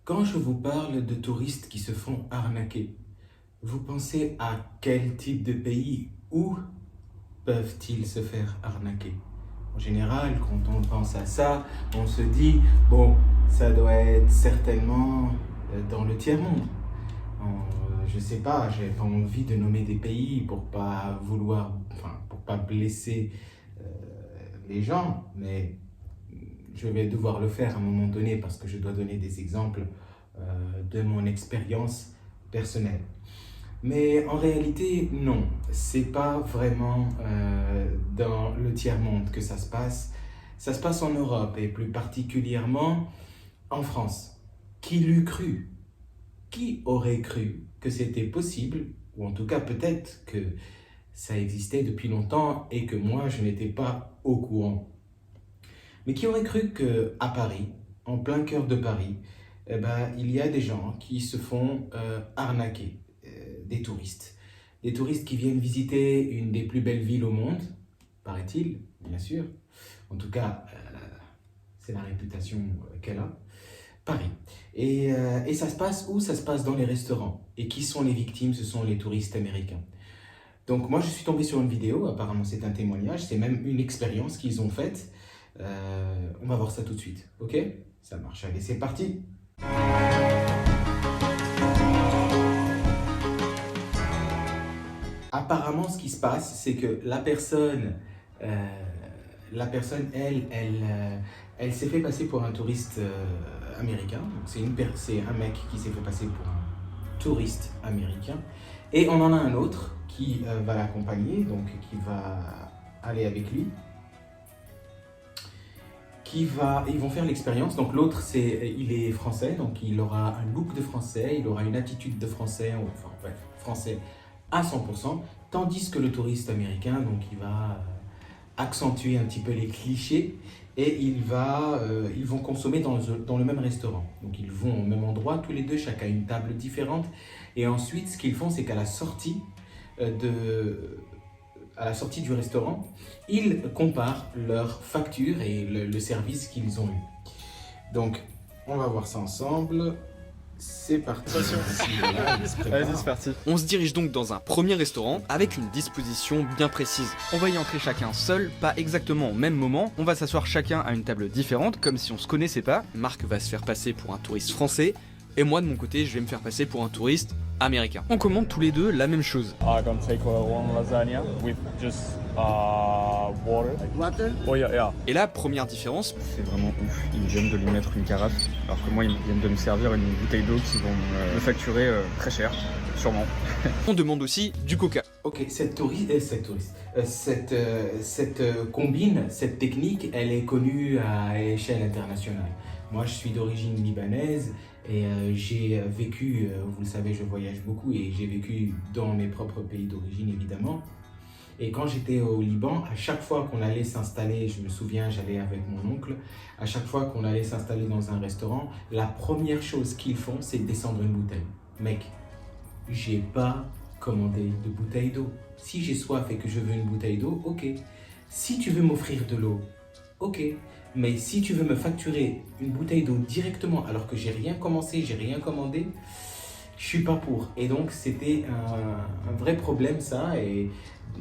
Quand je vous parle de touristes qui se font arnaquer, vous pensez à quel type de pays? Où peuvent-ils se faire arnaquer? En général, quand on pense à ça, on se dit, bon, ça doit être certainement dans le tiers-monde. Je sais pas, j'ai pas envie de nommer des pays pour pas vouloir, enfin, pour pas blesser euh, les gens, mais je vais devoir le faire à un moment donné parce que je dois donner des exemples de mon expérience personnelle. Mais en réalité, non, c'est pas vraiment dans le tiers-monde que ça se passe. Ça se passe en Europe et plus particulièrement en France. Qui l'eût cru? Qui aurait cru que c'était possible, ou en tout cas peut-être que ça existait depuis longtemps et que moi je n'étais pas au courant. Mais qui aurait cru qu'à Paris, en plein cœur de Paris, eh ben, il y a des gens qui se font arnaquer, des touristes. Des touristes qui viennent visiter une des plus belles villes au monde, paraît-il, bien sûr. En tout cas, c'est la réputation qu'elle a. Paris. Et ça se passe où? Ça se passe dans les restaurants. Et qui sont les victimes? Ce sont les touristes américains. Donc moi, je suis tombé sur une vidéo, apparemment c'est un témoignage, c'est même une expérience qu'ils ont faite. On va voir ça tout de suite, ok? Ça marche, allez, c'est parti! Apparemment, ce qui se passe, c'est que elle s'est fait passer pour un touriste américain. Donc c'est un mec qui s'est fait passer pour un touriste américain. Et on en a un autre qui va l'accompagner, donc qui va aller avec lui. Ils vont faire l'expérience. Donc l'autre, il est français, donc il aura un look de français, il aura une attitude de français, enfin bref, français à 100%, tandis que le touriste américain, donc il va accentuer un petit peu les clichés et ils vont consommer dans le même restaurant. Donc ils vont au même endroit, tous les deux, chacun une table différente. Et ensuite, ce qu'ils font, c'est qu'à la sortie du restaurant, ils comparent leurs factures et le service qu'ils ont eu. Donc, on va voir ça ensemble. C'est parti. Vas-y, c'est parti. On se dirige donc dans un premier restaurant avec une disposition bien précise. On va y entrer chacun seul, pas exactement au même moment. On va s'asseoir chacun à une table différente, comme si on se connaissait pas. Marc va se faire passer pour un touriste français. Et moi, de mon côté, je vais me faire passer pour un touriste américain. On commande tous les deux la même chose. I'm gonna take one lasagna with just water. Water? Oh yeah. Et la première différence, C'est vraiment ouf, ils viennent de lui mettre une carafe, alors que moi ils viennent de me servir une bouteille d'eau qu'ils vont me facturer très cher, sûrement. on demande aussi du coca. Ok, cette combine, cette technique, elle est connue à échelle internationale. Moi, je suis d'origine libanaise et j'ai vécu, vous le savez, je voyage beaucoup et j'ai vécu dans mes propres pays d'origine, évidemment. Et quand j'étais au Liban, à chaque fois qu'on allait s'installer, je me souviens, j'allais avec mon oncle, à chaque fois qu'on allait s'installer dans un restaurant, la première chose qu'ils font, c'est descendre une bouteille. Mec, j'ai pas commandé de bouteille d'eau. Si j'ai soif et que je veux une bouteille d'eau, ok. Si tu veux m'offrir de l'eau, ok. Mais si tu veux me facturer une bouteille d'eau directement alors que j'ai rien commencé, j'ai rien commandé, je suis pas pour. Et donc c'était un vrai problème ça. Et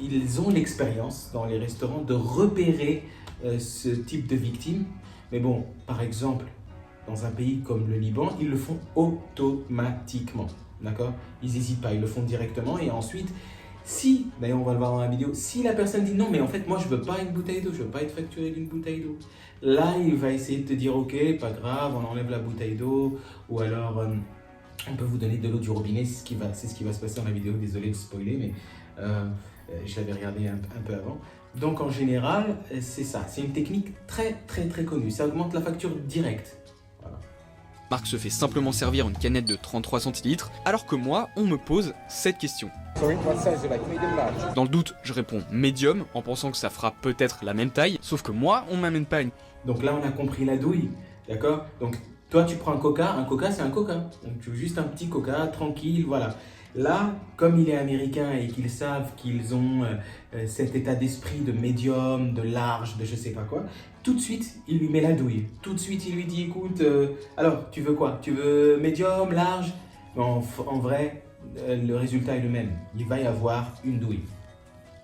ils ont l'expérience dans les restaurants de repérer ce type de victimes. Mais bon, par exemple, dans un pays comme le Liban, ils le font automatiquement. D'accord? Ils n'hésitent pas, ils le font directement. Et ensuite, d'ailleurs on va le voir dans la vidéo, si la personne dit non mais en fait moi je veux pas une bouteille d'eau, je veux pas être facturé d'une bouteille d'eau, là il va essayer de te dire ok, pas grave, on enlève la bouteille d'eau, ou alors on peut vous donner de l'eau du robinet, c'est ce qui va se passer dans la vidéo, désolé de spoiler, mais je l'avais regardé un peu avant. Donc en général, c'est ça, c'est une technique très connue, ça augmente la facture directe. Voilà. Marc se fait simplement servir une canette de 33 centilitres, alors que moi, on me pose cette question. Sorry, what size you like? Medium, large? Dans le doute, je réponds médium, en pensant que ça fera peut-être la même taille, sauf que moi, on m'amène pas une... Donc là on a compris la douille, d'accord? Donc toi tu prends un coca c'est un coca, donc tu veux juste un petit coca, tranquille, voilà. Là, comme il est américain et qu'ils savent qu'ils ont cet état d'esprit de médium, de large, de je sais pas quoi, tout de suite, il lui met la douille. Tout de suite, il lui dit, écoute, alors, tu veux quoi? Tu veux médium, large? En vrai, le résultat est le même. Il va y avoir une douille.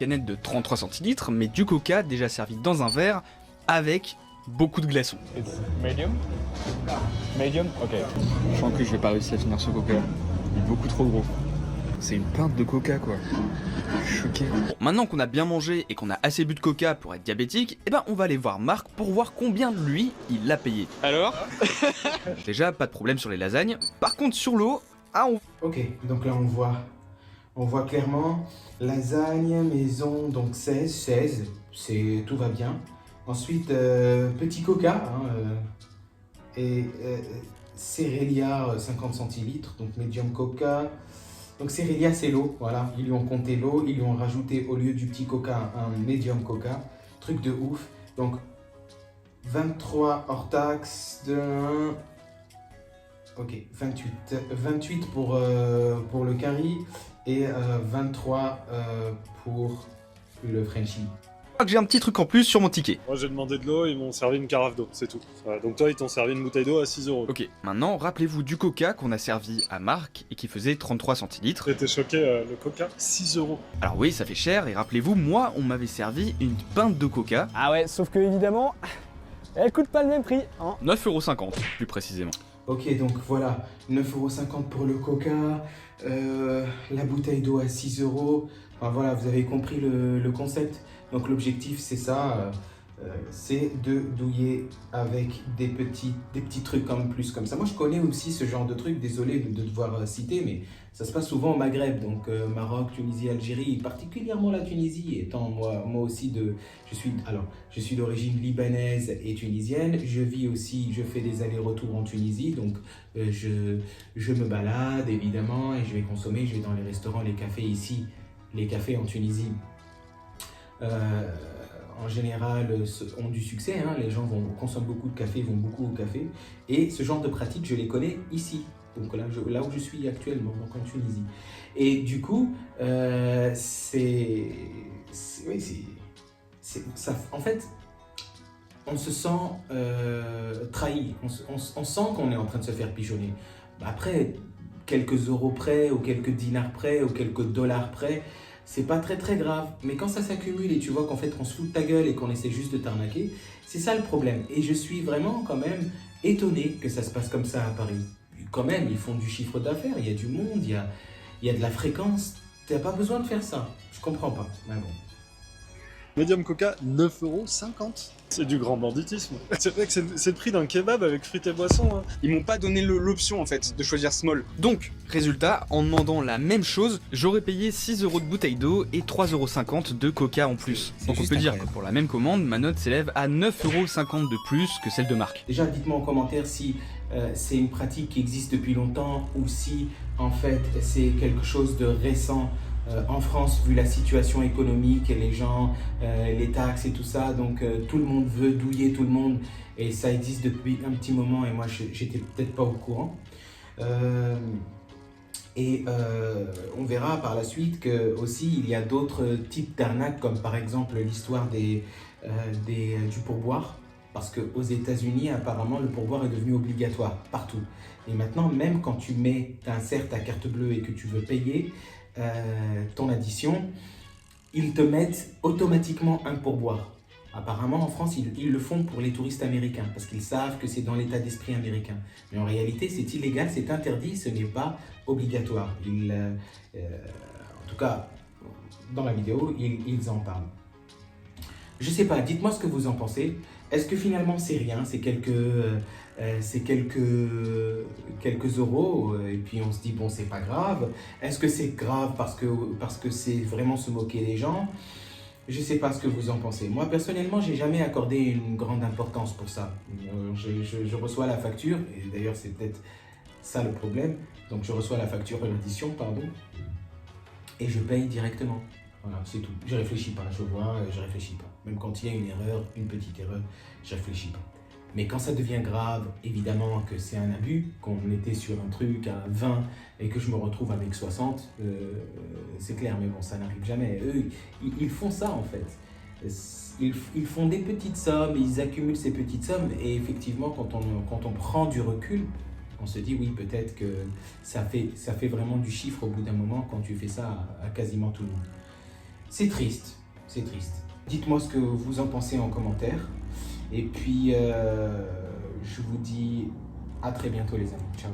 Canette de 33 centilitres, mais du coca déjà servi dans un verre avec beaucoup de glaçons. It's medium? Medium? Ok. Je sens que je vais pas réussir à finir ce coca. Il est beaucoup trop gros. C'est une pinte de coca quoi. Je suis choqué. Bon, maintenant qu'on a bien mangé et qu'on a assez bu de coca pour être diabétique, eh ben on va aller voir Marc pour voir combien lui il l'a payé. Alors? Déjà, pas de problème sur les lasagnes. Par contre sur l'eau, Ok, donc là on voit clairement lasagne, maison, donc 16, tout va bien. Ensuite, petit coca, et Cérélia 50 centilitres, donc medium coca. Donc Cérélia c'est l'eau, voilà, ils lui ont compté l'eau, ils lui ont rajouté au lieu du petit coca un medium coca, truc de ouf. Donc 23 hors taxe de 1, ok, 28 pour le curry et 23 pour le Frenchie. je crois que j'ai un petit truc en plus sur mon ticket. Moi j'ai demandé de l'eau, ils m'ont servi une carafe d'eau, c'est tout. Voilà, donc toi ils t'ont servi une bouteille d'eau à 6 €. Ok, maintenant rappelez-vous du coca qu'on a servi à Marc et qui faisait 33 centilitres. J'étais choqué, le coca, 6 €. Alors oui, ça fait cher et rappelez-vous, moi on m'avait servi une pinte de coca, Ah ouais, sauf que évidemment, elle coûte pas le même prix, hein. 9,50 € plus précisément. Ok, donc voilà, 9,50 € pour le coca, la bouteille d'eau à 6 €. Enfin voilà, vous avez compris le concept. Donc l'objectif c'est ça, c'est de douiller avec des petits trucs en plus comme ça. Moi je connais aussi ce genre de trucs, désolé de devoir citer, mais ça se passe souvent au Maghreb, donc Maroc, Tunisie, Algérie, particulièrement la Tunisie, étant moi aussi je suis d'origine libanaise et tunisienne, je fais des allers-retours en Tunisie, donc je me balade évidemment et je vais dans les restaurants, les cafés ici, les cafés en Tunisie. En général ont du succès, hein. Les gens consomment beaucoup de café, vont beaucoup au café, et ce genre de pratiques je les connais ici, donc là où je suis actuellement, donc en Tunisie. Et du coup, en fait, on se sent trahi, on sent qu'on est en train de se faire pigeonner. Après, quelques euros près, ou quelques dinars près, ou quelques dollars près, c'est pas très grave, mais quand ça s'accumule et tu vois qu'en fait on se fout de ta gueule et qu'on essaie juste de t'arnaquer, c'est ça le problème. Et je suis vraiment quand même étonné que ça se passe comme ça à Paris. Quand même, ils font du chiffre d'affaires, il y a du monde, il y a de la fréquence, t'as pas besoin de faire ça. Je comprends pas, mais bon. Medium coca, 9,50 €. C'est du grand banditisme. C'est vrai que c'est le prix d'un kebab avec frites et boissons. Hein. Ils m'ont pas donné l'option en fait de choisir small. Donc, résultat, en demandant la même chose, j'aurais payé 6 € de bouteille d'eau et 3,50 € de coca en plus. Donc on peut dire que pour la même commande, ma note s'élève à 9,50 € de plus que celle de Marc. Déjà, dites-moi en commentaire si c'est une pratique qui existe depuis longtemps ou si en fait c'est quelque chose de récent en France, vu la situation économique et les gens, les taxes et tout ça. Donc tout le monde veut douiller tout le monde et ça existe depuis un petit moment et moi j'étais peut-être pas au courant. On verra par la suite que aussi il y a d'autres types d'arnaques, comme par exemple l'histoire du pourboire, parce qu'aux États-Unis apparemment le pourboire est devenu obligatoire partout, et maintenant même quand tu insères ta carte bleue et que tu veux payer ton addition, ils te mettent automatiquement un pourboire. Apparemment en France ils le font pour les touristes américains parce qu'ils savent que c'est dans l'état d'esprit américain, mais en réalité c'est illégal, c'est interdit, ce n'est pas obligatoire. En tout cas dans la vidéo ils en parlent. Je sais pas, dites-moi ce que vous en pensez. Est-ce que finalement c'est rien, c'est quelques euros et puis on se dit bon c'est pas grave. Est-ce que c'est grave parce que c'est vraiment se moquer des gens? Je sais pas ce que vous en pensez. Moi personnellement j'ai jamais accordé une grande importance pour ça. Je reçois la facture, et d'ailleurs c'est peut-être ça le problème. Donc je reçois la facture de l'addition, pardon, et je paye directement. Voilà, c'est tout. Je réfléchis pas, je vois, je réfléchis pas. Même quand il y a une erreur, une petite erreur, je réfléchis pas. Mais quand ça devient grave, évidemment que c'est un abus, qu'on était sur un truc à 20 et que je me retrouve avec 60, c'est clair, mais bon, ça n'arrive jamais. Eux, ils font ça en fait. Ils font des petites sommes, ils accumulent ces petites sommes et effectivement quand on prend du recul, on se dit oui peut-être que ça fait vraiment du chiffre au bout d'un moment quand tu fais ça à quasiment tout le monde. C'est triste, c'est triste. Dites-moi ce que vous en pensez en commentaire et puis je vous dis à très bientôt les amis, ciao.